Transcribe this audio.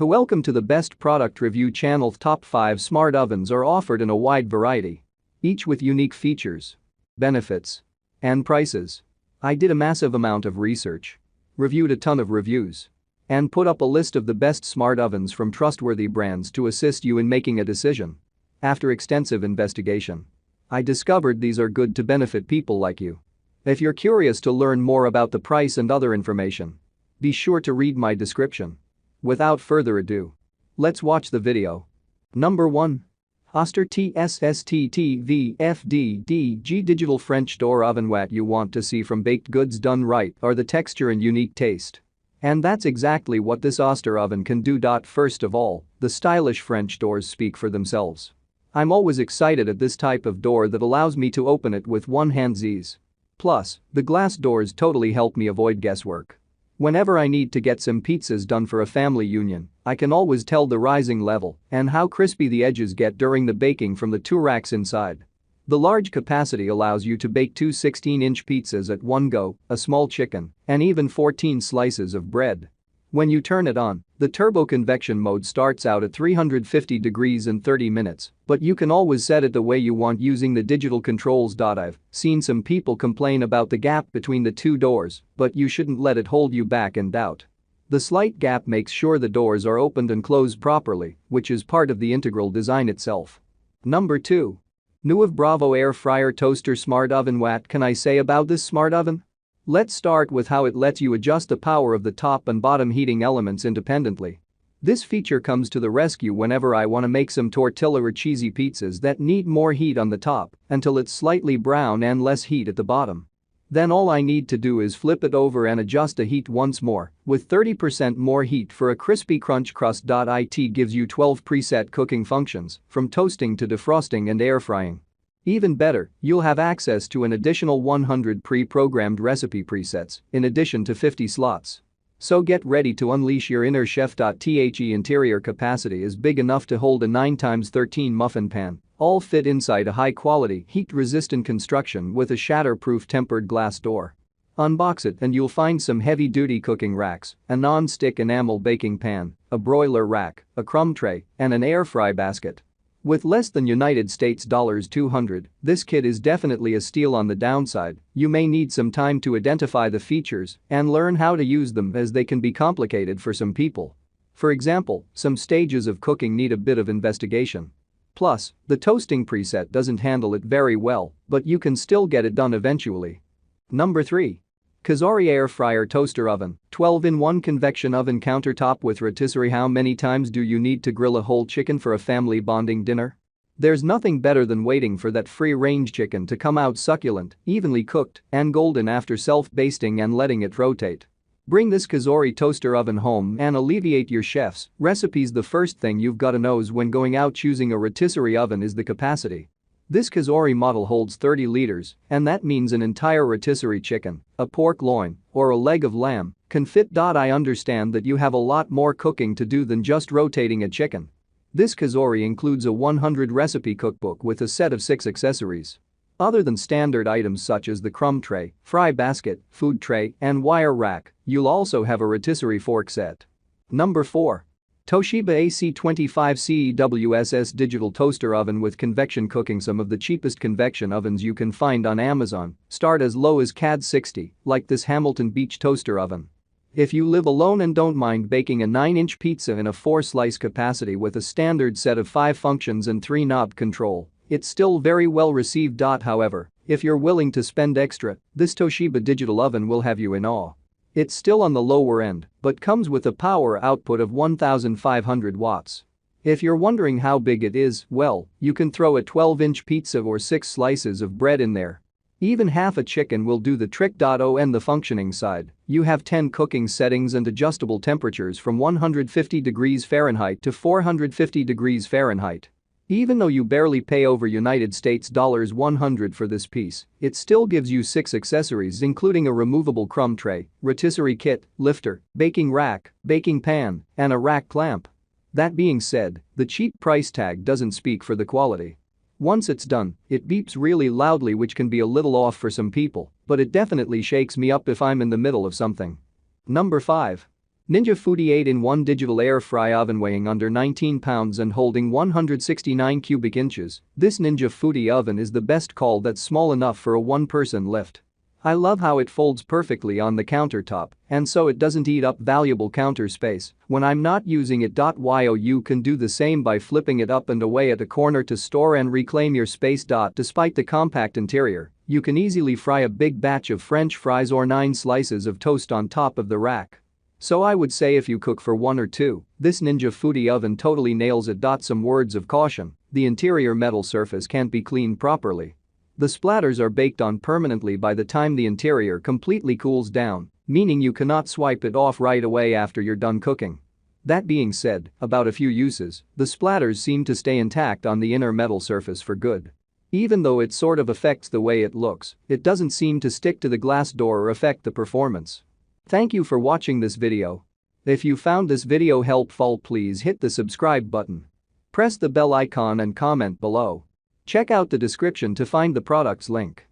Welcome to the best product review channel. Top 5 smart ovens are offered in a wide variety, each with unique features, benefits, and prices. I did a massive amount of research, reviewed a ton of reviews, and put up a list of the best smart ovens from trustworthy brands to assist you in making a decision. After extensive investigation, I discovered these are good to benefit people like you. If you're curious to learn more about the price and other information, be sure to read my description. Without further ado, let's watch the video. Number 1. Oster TSSTTTVFDDG Digital French Door Oven. What you want to see from baked goods done right are the texture and unique taste. And that's exactly what this Oster oven can do. First of all, the stylish French doors speak for themselves. I'm always excited at this type of door that allows me to open it with one hand's ease. Plus, the glass doors totally help me avoid guesswork. Whenever I need to get some pizzas done for a family union, I can always tell the rising level and how crispy the edges get during the baking from the 2 racks inside. The large capacity allows you to bake 2 16-inch pizzas at one go, a small chicken, and even 14 slices of bread. When you turn it on, the turbo convection mode starts out at 350 degrees in 30 minutes, but you can always set it the way you want using the digital controls. I've seen some people complain about the gap between the 2 doors, but you shouldn't let it hold you back in doubt. The slight gap makes sure the doors are opened and closed properly, which is part of the integral design itself. Number 2. NUWAVE Bravo Air Fryer Toaster Smart Oven. What can I say about this smart oven? Let's start with how it lets you adjust the power of the top and bottom heating elements independently. This feature comes to the rescue whenever I want to make some tortilla or cheesy pizzas that need more heat on the top until it's slightly brown and less heat at the bottom. Then all I need to do is flip it over and adjust the heat once more, with 30% more heat for a crispy crunch crust. It gives you 12 preset cooking functions, from toasting to defrosting and air frying. Even better, you'll have access to an additional 100 pre-programmed recipe presets, in addition to 50 slots. So get ready to unleash your inner chef. The interior capacity is big enough to hold a 9x13 muffin pan, all fit inside a high-quality, heat-resistant construction with a shatter-proof tempered glass door. Unbox it and you'll find some heavy-duty cooking racks, a non-stick enamel baking pan, a broiler rack, a crumb tray, and an air fry basket. With less than United States $200, this kit is definitely a steal. On the downside, you may need some time to identify the features and learn how to use them, as they can be complicated for some people. For example, some stages of cooking need a bit of investigation. Plus, the toasting preset doesn't handle it very well, but you can still get it done eventually. Number 3. COSORI Air Fryer Toaster Oven, 12-in-1 Convection Oven Countertop with Rotisserie. How many times do you need to grill a whole chicken for a family bonding dinner? There's nothing better than waiting for that free-range chicken to come out succulent, evenly cooked, and golden after self-basting and letting it rotate. Bring this COSORI toaster oven home and alleviate your chef's recipes. The first thing you've got to know when going out choosing a rotisserie oven is the capacity. This COSORI model holds 30 liters, and that means an entire rotisserie chicken, a pork loin, or a leg of lamb can fit. I understand that you have a lot more cooking to do than just rotating a chicken. This COSORI includes a 100 recipe cookbook with a set of 6 accessories. Other than standard items such as the crumb tray, fry basket, food tray, and wire rack, you'll also have a rotisserie fork set. Number 4. Toshiba AC25CEWSS Digital Toaster Oven with Convection Cooking. Some of the cheapest convection ovens you can find on Amazon start as low as CAD 60, like this Hamilton Beach toaster oven. If you live alone and don't mind baking a 9-inch pizza in a 4-slice capacity with a standard set of 5 functions and 3-knob control, it's still very well received. However, if you're willing to spend extra, this Toshiba digital oven will have you in awe. It's still on the lower end, but comes with a power output of 1,500 watts. If you're wondering how big it is, well, you can throw a 12-inch pizza or 6 slices of bread in there. Even half a chicken will do the trick. On the functioning side, you have 10 cooking settings and adjustable temperatures from 150 degrees Fahrenheit to 450 degrees Fahrenheit. Even though you barely pay over United States $100 for this piece, it still gives you 6 accessories including a removable crumb tray, rotisserie kit, lifter, baking rack, baking pan, and a rack clamp. That being said, the cheap price tag doesn't speak for the quality. Once it's done, it beeps really loudly, which can be a little off for some people, but it definitely shakes me up if I'm in the middle of something. Number 5. Ninja Foodi 8-in-1 digital air fry oven weighing under 19 pounds and holding 169 cubic inches. This Ninja Foodi oven is the best call that's small enough for a one-person lift. I love how it folds perfectly on the countertop, and so it doesn't eat up valuable counter space when I'm not using it. You can do the same by flipping it up and away at a corner to store and reclaim your space. Despite the compact interior, you can easily fry a big batch of French fries or 9 slices of toast on top of the rack. So I would say if you cook for 1 or 2, this Ninja Foodi oven totally nails it. Some words of caution: the interior metal surface can't be cleaned properly. The splatters are baked on permanently by the time the interior completely cools down, meaning you cannot swipe it off right away after you're done cooking. That being said, about a few uses, the splatters seem to stay intact on the inner metal surface for good. Even though it sort of affects the way it looks, it doesn't seem to stick to the glass door or affect the performance. Thank you for watching this video. If you found this video helpful, please hit the subscribe button. Press the bell icon and comment below. Check out the description to find the product's link.